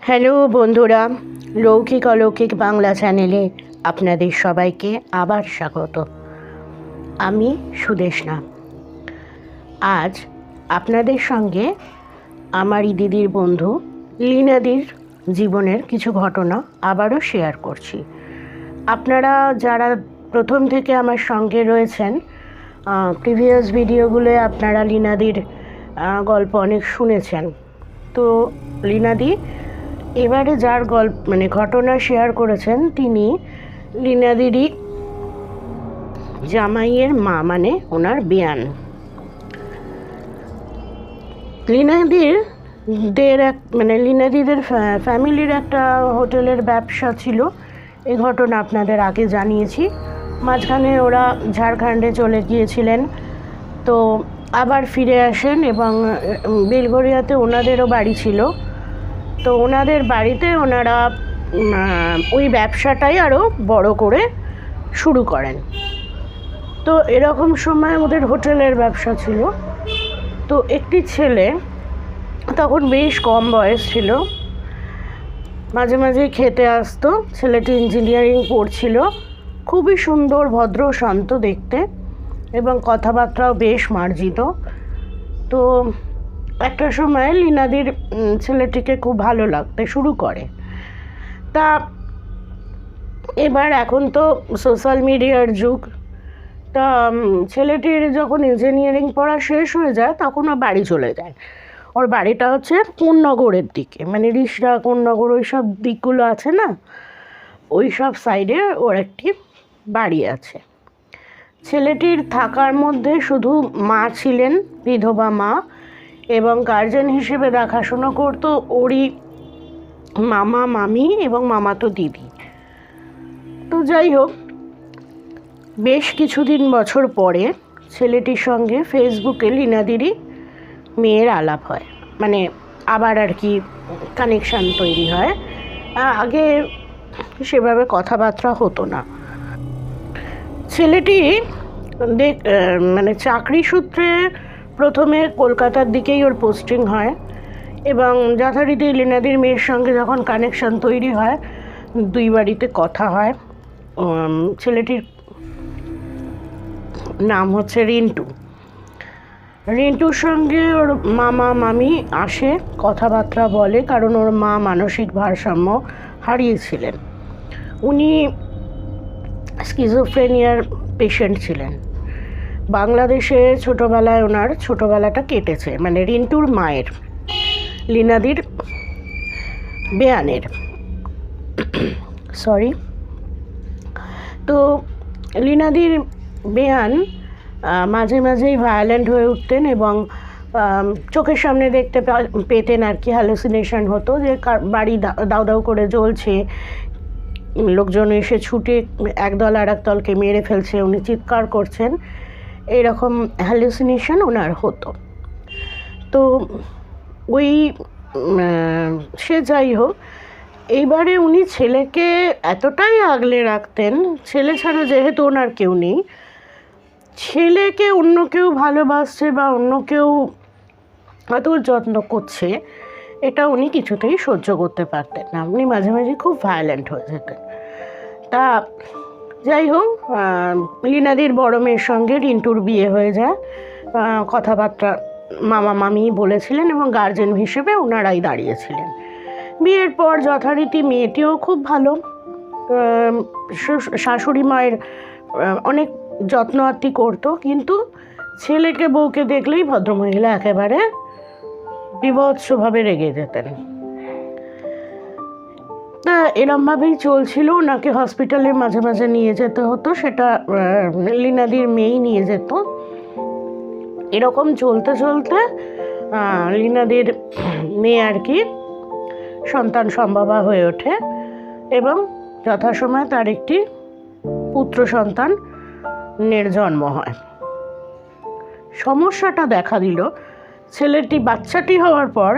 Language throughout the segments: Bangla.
হ্যালো বন্ধুরা, লৌকিক অলৌকিক বাংলা চ্যানেলে আপনাদের সবাইকে আবার স্বাগত। আমি সুদেষ্ণা। আজ আপনাদের সঙ্গে আমারই দিদির বন্ধু লীনাদির জীবনের কিছু ঘটনা আবারও শেয়ার করছি। আপনারা যারা প্রথম থেকে আমার সঙ্গে রয়েছেন, প্রিভিয়াস ভিডিওগুলোয় আপনারা লীনাদির গল্প অনেক শুনেছেন। তো লীনাদি এবারে যার ঘটনা শেয়ার করেছেন তিনি লীনাদিরই জামাইয়ের মা, মানে ওনার বেয়ান। লীনাদিদের ফ্যামিলির একটা হোটেলের ব্যবসা ছিল। এই ঘটনা আপনাদের আগে জানিয়েছি। মাঝখানে ওরা ঝাড়খণ্ডে চলে গিয়েছিলেন, তো আবার ফিরে আসেন এবং বেলঘরিয়াতে ওনাদেরও বাড়ি ছিল। তো ওনাদের বাড়িতে ওনারা ওই ব্যবসাটাই আরও বড় করে শুরু করেন। তো এরকম সময় ওদের হোটেলের ব্যবসা ছিল। তো একটি ছেলে, তখন বেশ কম বয়স ছিল, মাঝে মাঝে খেতে আসতো। ছেলেটি ইঞ্জিনিয়ারিং পড়ছিল, খুবই সুন্দর, ভদ্র, শান্ত দেখতে এবং কথাবার্তাও বেশ মার্জিত। তো একটা সময় লীনাদির ছেলেটিকে খুব ভালো লাগতে শুরু করে। তা এবার এখন তো সোশ্যাল মিডিয়ার যুগ। তা ছেলেটির যখন ইঞ্জিনিয়ারিং পড়া শেষ হয়ে যায় তখন ও বাড়ি চলে যায়। ওর বাড়িটা হচ্ছে কোন্নগরের দিকে, মানে রিষড়া, কোন্নগর, ওই সব দিকগুলো আছে না, ওই সব সাইডে ওর একটি বাড়ি আছে। ছেলেটির থাকার মধ্যে শুধু মা ছিলেন, বিধবা মা, এবং গার্জেন হিসেবে দেখাশোনা করতো ওরই মামা, মামি এবং মামাতো দিদি। তো যাই হোক, বেশ কিছুদিন বছর পরে ছেলেটির সঙ্গে ফেসবুকে লীনাদিরই মেয়ের আলাপ হয়, মানে আবার আর কি কানেকশান তৈরি হয়। আগে সেভাবে কথাবার্তা হতো না। ছেলেটি চাকরি সূত্রে প্রথমে কলকাতার দিকেই ওর পোস্টিং হয় এবং যথারীতি লীনাদির মেয়ের সঙ্গে যখন কানেকশান তৈরি হয়, দুই বাড়িতে কথা হয়। ছেলেটির নাম হচ্ছে রিন্টু। রিন্টুর সঙ্গে ওর মামা মামি আসে, কথাবার্তা বলে, কারণ ওর মা মানসিক ভারসাম্য হারিয়েছিলেন। উনি স্কিজোফ্রেনিয়ার পেশেন্ট ছিলেন। বাংলাদেশে ছোটোবেলায় ওনার ছোটোবেলাটা কেটেছে, মানে রিন্টুর মায়ের, লীনাদির বেয়ানের, সরি। তো লীনাদির বেয়ান মাঝে মাঝেই ভায়োলেন্ট হয়ে উঠতেন এবং চোখের সামনে দেখতে পেতেন আর কি, হ্যালুসিনেশন হতো যে বাড়ি দাউ দাউ করে জ্বলছে, লোকজন এসে ছুটে একদল আর একদলকে মেরে ফেলছে, উনি চিৎকার করছেন, এরকম হ্যালুসিনেশন ওনার হতো। তো ওই সে যাই হোক, এইবারে উনি ছেলেকে এতটাই আগলে রাখতেন, ছেলে ছাড়া যেহেতু ওনার কেউ নেই, ছেলেকে অন্য কেউ ভালোবাসছে বা অন্য কেউ হয়তো যত্ন করছে, এটা উনি কিছুতেই সহ্য করতে পারতেন না। উনি মাঝে মাঝে খুব ভায়োলেন্ট হয়ে যেতেন। তা যাই হোক, লীনাদির বড় মেয়ের সঙ্গে রিন্টুর বিয়ে হয়ে যায়। কথাবার্তা মামা মামি বলেছিলেন এবং গার্জেন হিসেবে ওনারাই দাঁড়িয়েছিলেন। বিয়ের পর যথারীতি মেয়েটিও খুব ভালো, শাশুড়ি মায়ের অনেক যত্ন আত্তি করতো, কিন্তু ছেলেকে বউকে দেখলেই ভদ্রমহিলা একেবারে বিভৎসভাবে রেগে যেতেন। তা এরমভাবেই চলছিল। ওনাকে হসপিটালে মাঝে মাঝে নিয়ে যেতে হতো, সেটা লীনাদির মেয়েই নিয়ে যেত। এরকম চলতে চলতে লীনাদির মেয়ে আর কি সন্তান সম্ভবা হয়ে ওঠে এবং যথাসময়ে তার একটি পুত্র সন্তানের জন্ম হয়। সমস্যাটা দেখা দিল, বাচ্চাটি হওয়ার পর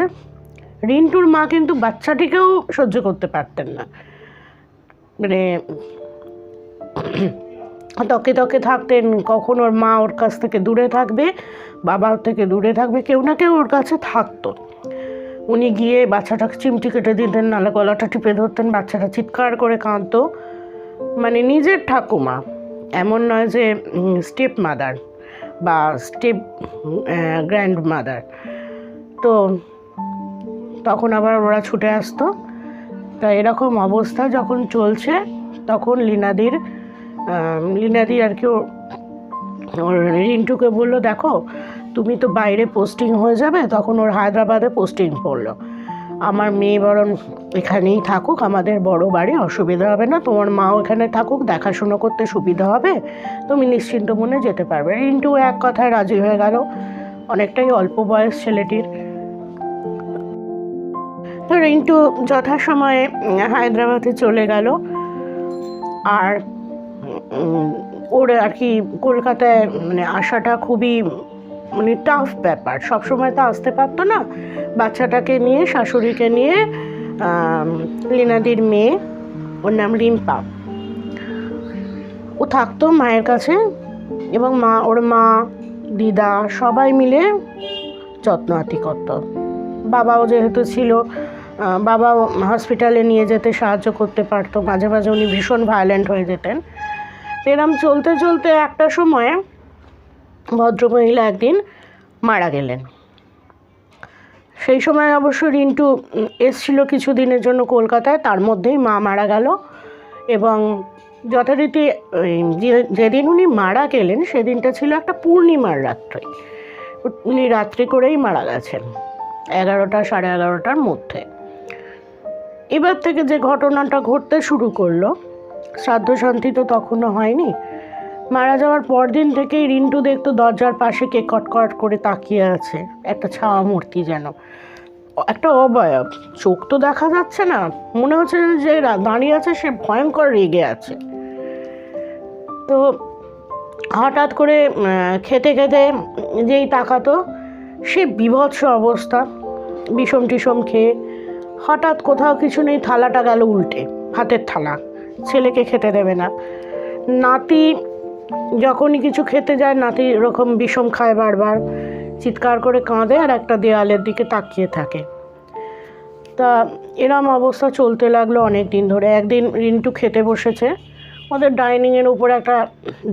রিন্টুর মা কিন্তু বাচ্চাটিকেও সহ্য করতে পারতেন না, মানে তকে তকে থাকতেন। কখন ওর মা ওর কাছ থেকে দূরে থাকবে, বাবা থেকে দূরে থাকবে, কেউ না কেউ ওর কাছে থাকতো। উনি গিয়ে বাচ্চাটাকে চিমটি কেটে দিতেন, নাহলে গলাটা টিপে ধরতেন, বাচ্চাটা চিৎকার করে কাঁদতো। মানে নিজের ঠাকুমা, এমন নয় যে স্টেপ মাদার বা স্টেপ গ্র্যান্ড মাদার। তো তখন আবার ওরা ছুটে আসতো। তা এরকম অবস্থা যখন চলছে তখন লিনাদি আর কি ওর রিন্টুকে বললো, দেখো তুমি তো বাইরে পোস্টিং হয়ে যাবে। তখন ওর হায়দ্রাবাদে পোস্টিং পড়লো। আমার মেয়ে বরং এখানেই থাকুক, আমাদের বড় বাড়ি, অসুবিধা হবে না, তোমার মাও এখানে থাকুক, দেখাশুনো করতে সুবিধা হবে, তুমি নিশ্চিন্ত মনে যেতে পারবে। রিন্টু এক কথায় রাজি হয়ে গেল, অনেকটাই অল্প বয়স ছেলেটির। তো রিন্টু যথাসময়ে হায়দ্রাবাদে চলে গেল। আর ওর আর কি কলকাতায় মানে আসাটা খুবই মানে টাফ ব্যাপার, সবসময় তো আসতে পারতো না। বাচ্চাটাকে নিয়ে, শাশুড়িকে নিয়ে, লিনাদির মেয়ে, ওর নাম রিম্পা, ও থাকতো মায়ের কাছে। এবং ওর মা, দিদা সবাই মিলে যত্ন আতি করতো। বাবাও যেহেতু ছিল, বাবাও হসপিটালে নিয়ে যেতে সাহায্য করতে পারতো। মাঝে মাঝে উনি ভীষণ ভায়োলেন্ট হয়ে যেতেন। এরম চলতে চলতে একটা সময়ে ভদ্রমহিলা একদিন মারা গেলেন। সেই সময় অবশ্য রিন্টু এসছিল কিছুদিনের জন্য কলকাতায়, তার মধ্যেই মা মারা গেল। এবং যথারীতি যেদিন উনি মারা গেলেন সেদিনটা ছিল একটা পূর্ণিমার রাত্রে। উনি রাত্রি করেই মারা গেছেন, 11টা সাড়ে 11টার মধ্যে। এবার থেকে যে ঘটনাটা ঘটতে শুরু করলো, শ্রাদ্ধ শান্তি তো তখনও হয়নি। মারা যাওয়ার পর দিন থেকেই রিন্টু দেখতো দরজার পাশে কে কটকট করে তাকিয়ে আছে, একটা ছাওয়া মূর্তি, যেন একটা অবয়ব। চোখ তো দেখা যাচ্ছে না, মনে হচ্ছে যে দাঁড়িয়ে আছে সে ভয়ঙ্কর রেগে আছে। তো হঠাৎ করে খেতে খেতে যেই তাকাতো, সে বীভৎস অবস্থা, বিষম টিসম খেয়ে হঠাৎ কোথাও কিছু নেই, থালাটা গেল উল্টে, ভাতের থালা, ছেলেকে খেতে দেবে না। নাতি যখনই কিছু খেতে যায়, নাতি এরকম বিষম খায়, বারবার চিৎকার করে কাঁদে আর একটা দেয়ালের দিকে তাকিয়ে থাকে। তা এরম অবস্থা চলতে লাগলো অনেক দিন ধরে। একদিন রিন্টু খেতে বসেছে, ওদের ডাইনিংয়ের উপর একটা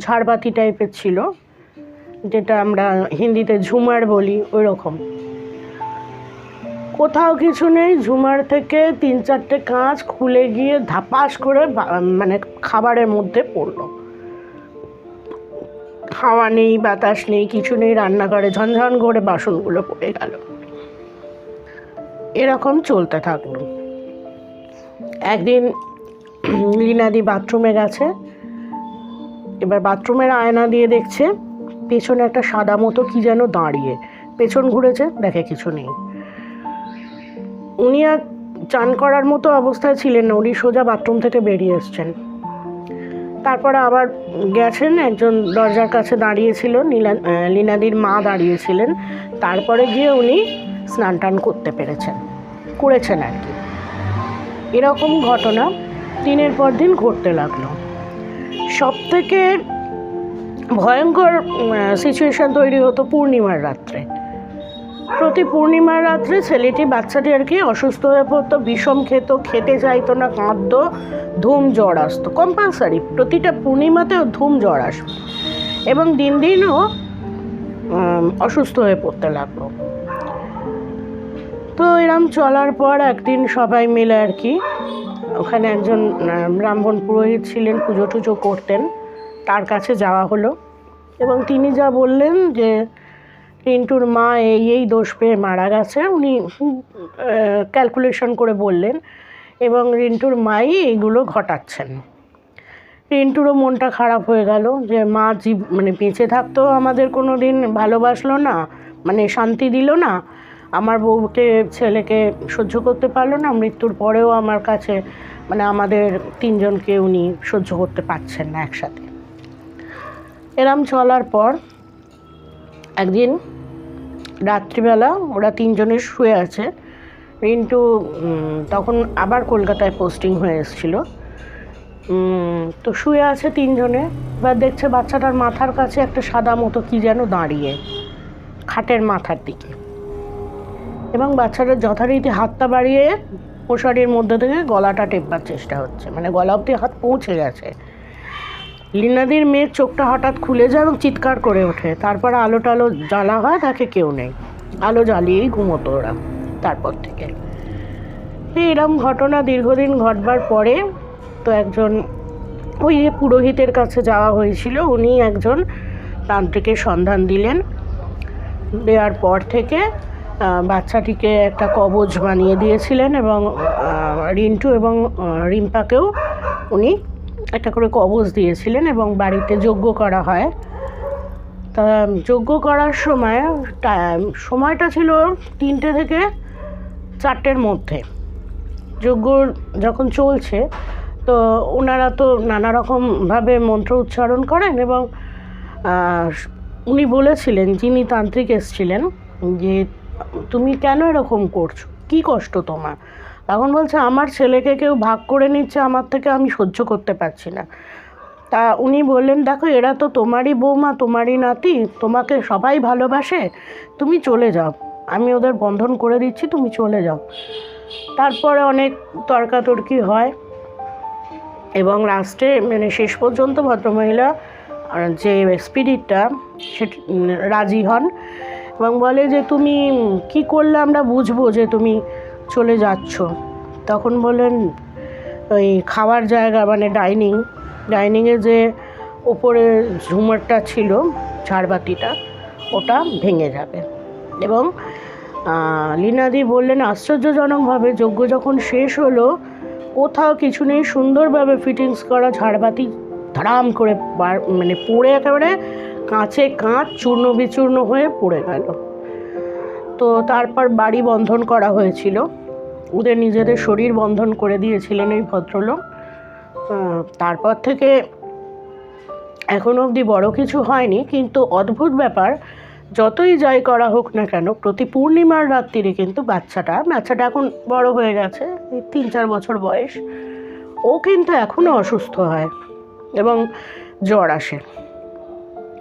ঝাড়বাতি টাইপের ছিল, যেটা আমরা হিন্দিতে ঝুমার বলি, ওই রকম। কোথাও কিছু নেই, ঝুমার থেকে 3-4টে কাঁচ খুলে গিয়ে ধাপাস করে মানে খাবারের মধ্যে পড়লো। হাওয়া নেই, বাতাস নেই, কিছু নেই, রান্নাঘরে ঝনঝন করে বাসনগুলো পড়ে গেল। এরকম চলতে থাকলো। একদিন লিনাদি বাথরুমে গেছে, এবার বাথরুমের আয়না দিয়ে দেখছে পেছনে একটা সাদা মতো কি যেন দাঁড়িয়ে। পেছন ঘুরেছে, দেখে কিছু নেই। উনি আর চান করার মতো অবস্থায় ছিলেন না, উনি সোজা বাথরুম থেকে বেরিয়ে এসছেন। তারপরে আবার গেছেন, একজন দরজার কাছে দাঁড়িয়েছিল, লিনাদির মা দাঁড়িয়েছিলেন। তারপরে গিয়ে উনি স্নান টান করেছেন আর কি। এরকম ঘটনা দিনের পর দিন ঘটতে লাগলো। সবথেকে ভয়ঙ্কর সিচুয়েশান তৈরি হতো পূর্ণিমার রাত্রে। প্রতি পূর্ণিমার রাত্রে বাচ্চাটি আর কি অসুস্থ হয়ে পড়তো, বিষম খেতে চাইতো না, কাঁদতো, ধুম জ্বর আসতো কম্পালসারি। প্রতিটা পূর্ণিমাতেও ধুম জ্বর আসতো এবং দিন দিনও অসুস্থ হয়ে পড়তে লাগলো। তো এরম চলার পর একদিন সবাই মিলে আর কি, ওখানে একজন ব্রাহ্মণ পুরোহিত ছিলেন, পুজো টুজো করতেন, তার কাছে যাওয়া হলো। এবং তিনি যা বললেন যে রিন্টুর মা এই দোষ পেয়ে মারা গেছে, উনি ক্যালকুলেশন করে বললেন। এবং রিন্টুর মাই এইগুলো ঘটাচ্ছেন। রিন্টুরও মনটা খারাপ হয়ে গেল যে মা মানে বেঁচে থাকতেও আমাদের কোনো দিন ভালোবাসলো না, মানে শান্তি দিল না, আমার বউকে ছেলেকে সহ্য করতে পারলো না, মৃত্যুর পরেও আমার কাছে মানে আমাদের 3জনকে উনি সহ্য করতে পারছেন না একসাথে। এরম চলার পর একদিন রাত্রিবেলা ওরা 3জনে শুয়ে আছে। রিন্টু তখন আবার কলকাতায় পোস্টিং হয়ে এসেছিলো। তো শুয়ে আছে 3জনে। এবার দেখছে বাচ্চাটার মাথার কাছে একটা সাদা মতো কি যেন দাঁড়িয়ে, খাটের মাথার দিকে। এবং বাচ্চাটা যথারীতি হাতটা বাড়িয়ে মশারির মধ্যে থেকে গলাটা টেপবার চেষ্টা হচ্ছে, মানে গলা অবধি হাত পৌঁছে গেছে। লীনাদির মেয়ের চোখটা হঠাৎ খুলে যায় এবং চিৎকার করে ওঠে। তারপর আলো টালো জ্বালা হয়, তাকে কেউ নেই, আলো জ্বালিয়েই ঘুমোতো ওরা। তারপর থেকে এরকম ঘটনা দীর্ঘদিন ঘটবার পরে তো একজন ওই যে পুরোহিতের কাছে যাওয়া হয়েছিল, উনি একজন তান্ত্রিকের সন্ধান দিলেন। দেওয়ার পর থেকে বাচ্চাটিকে একটা কবচ বানিয়ে দিয়েছিলেন এবং রিন্টু এবং রিম্পাকেও উনি একটা করে কবচ দিয়েছিলেন এবং বাড়িতে যজ্ঞ করা হয়। তা যজ্ঞ করার সময়টা ছিল 3টে থেকে 4টের মধ্যে। যজ্ঞ যখন চলছে তো ওনারা তো নানা রকমভাবে মন্ত্র উচ্চারণ করেন এবং উনি বলেছিলেন, যিনি তান্ত্রিক এসেছিলেন, যে তুমি কেন এরকম করছো, কী কষ্ট তোমার? তখন বলছে, আমার ছেলেকে কেউ ভাগ করে নিচ্ছে আমার থেকে, আমি সহ্য করতে পারছি না। তা উনি বললেন, দেখো এরা তো তোমারই বৌমা, তোমারই নাতি, তোমাকে সবাই ভালোবাসে, তুমি চলে যাও, আমি ওদের বন্ধন করে দিচ্ছি, তুমি চলে যাও। তারপরে অনেক তর্কাতর্কি হয় এবং লাস্টে মানে শেষ পর্যন্ত ভদ্রমহিলা যে স্পিরিটটা সে রাজি হন এবং বলে যে তুমি কি করলে আমরা বুঝবো যে তুমি চলে যাচ্ছ। তখন বললেন, ওই খাওয়ার জায়গা মানে ডাইনিংয়ে যে ওপরে ঝুমারটা ছিল, ঝাড়বাতিটা, ওটা ভেঙে যাবে। এবং লীনাদি বললেন, আশ্চর্যজনকভাবে যজ্ঞ যখন শেষ হলো, কোথাও কিছু নেই, সুন্দরভাবে ফিটিংস করা ঝাড়বাতি ধারাম করে মানে পড়ে একেবারে কাঁচে কাঁচ চূর্ণ বিচূর্ণ হয়ে পড়ে গেল। তো তারপর বাড়ি বন্ধন করা হয়েছিল, ওদের নিজেদের শরীর বন্ধন করে দিয়েছিলেন এই ভদ্রলোক। তারপর থেকে এখনো অবধি বড় কিছু হয়নি, কিন্তু অদ্ভুত ব্যাপার, যতই যাই করা হোক না কেন, প্রতি পূর্ণিমার রাত্রিরে কিন্তু বাচ্চাটা এখন বড় হয়ে গেছে, 3-4 বছর বয়স, ও কিন্তু এখনও অসুস্থ হয় এবং জ্বর আসে।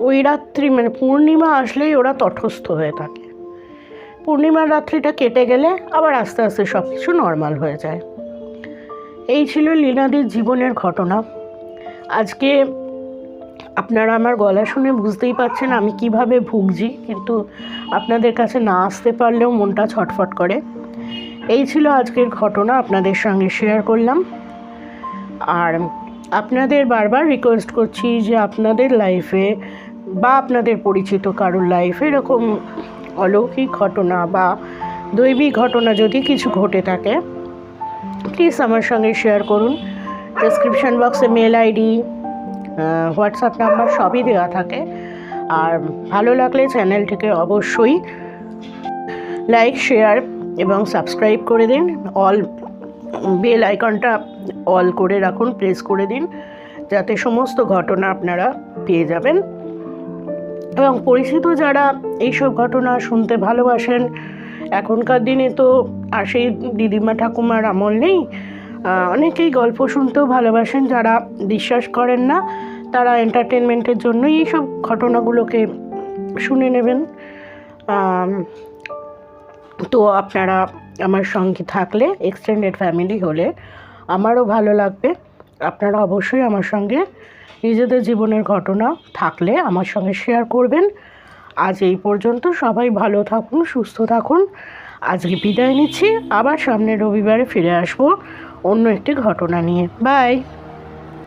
ওই রাত্রি মানে পূর্ণিমা আসলেই ওরা তটস্থ হয়ে থাকে। পূর্ণিমার রাত্রিটা কেটে গেলে আবার আস্তে আস্তে সব কিছু নর্মাল হয়ে যায়। এই ছিল লীনাদির জীবনের ঘটনা। আজকে আপনারা আমার গলা শুনে বুঝতেই পারছেন আমি কিভাবে ভুগছি, কিন্তু আপনাদের কাছে না আসতে পারলেও মনটা ছটফট করে। এই ছিল আজকের ঘটনা, আপনাদের সঙ্গে শেয়ার করলাম। আর আপনাদের বারবার রিকোয়েস্ট করছি যে আপনাদের লাইফে বা আপনাদের পরিচিত কারোর লাইফে এরকম অলৌকিক ঘটনা বা দৈবিক ঘটনা যদি কিছু ঘটে থাকে, প্লিজ আমার সঙ্গে শেয়ার করুন। ডেসক্রিপশন বক্সে মেল আইডি, হোয়াটসঅ্যাপ নাম্বার সবই দেওয়া থাকে। আর ভালো লাগলে চ্যানেলটিকে অবশ্যই লাইক, শেয়ার এবং সাবস্ক্রাইব করে দিন। বেল আইকনটা অল করে রাখুন, প্রেস করে দিন, যাতে সমস্ত ঘটনা আপনারা পেয়ে যাবেন। এবং পরিচিত যারা এইসব ঘটনা শুনতে ভালোবাসেন, এখনকার দিনে তো আর সেই দিদিমা ঠাকুমার আমল নেই, অনেকেই গল্প শুনতেও ভালোবাসেন, যারা বিশ্বাস করেন না তারা এন্টারটেনমেন্টের জন্যই এইসব ঘটনাগুলোকে শুনে নেবেন। তো আপনারা আমার সঙ্গে থাকলে, এক্সটেন্ডেড ফ্যামিলি হলে আমারও ভালো লাগবে। আপনারা অবশ্যই আমার সঙ্গে নিজেদের জীবনের ঘটনা থাকলে আমার সঙ্গে শেয়ার করবেন। আজ এই পর্যন্ত, সবাই ভালো থাকুন, সুস্থ থাকুন। আজকে বিদায় নিচ্ছি, আবার সামনের রবিবারে ফিরে আসবো অন্য একটি ঘটনা নিয়ে। বাই।